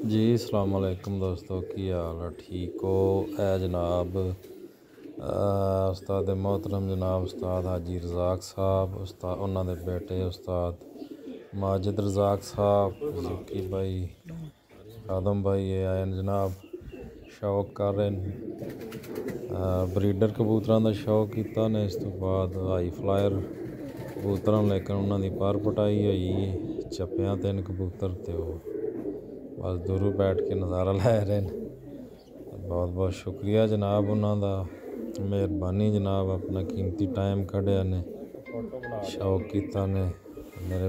जी अस्सलाम वालेकुम दोस्तों, की हाल है? ठीक हो? जनाब उस्ताद मोहतरम जनाब उस्ताद हाजी रज़ाक साहब, उस्ताद उन्होंने बेटे उस्ताद माजिद रज़ाक साहब, जुकी भाई, आदम भाई ये आए जनाब। शौक कर रहे हैं ब्रीडर कबूतर का शौक किया ने। इस तो बाद हाई फ्लायर कबूतर, लेकिन उन्होंने पर पटाई हुई चप्पियां 3 कबूतर तो बस दूरों बैठ के नज़ारा लै रहे हैं। बहुत बहुत शुक्रिया जनाब उन्होंने, मेहरबानी जनाब, अपना कीमती टाइम कढ़िया ने, शौक किया ने। मेरे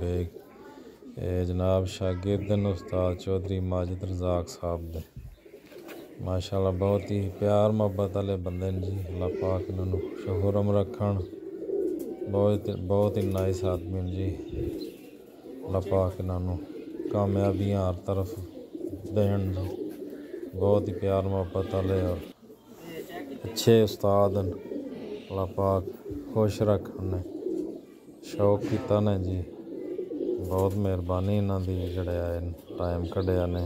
बेग जनाब शागिर्द ने उस्ताद चौहदरी माजिद रज़ाक साहब दे। माशाअल्लाह बहुत ही प्यार मुहब्बत वाले बंदे ने जी। अल्लाह पाक इन्होंने शोहरम रखन, बहुत ही नाइस आदमी ने जी। अल्लाह पाक इन्होंने कामयाबियाँ हर तरफ देन जी। बहुत ही प्यार मुहब्बत वाले और अच्छे उस्ताद हैं। अल्लाह पाक खुश रखन, शौक किया ने जी। बहुत मेहरबानी इन्हों की जड़े आए टाइम कढ़िया ने।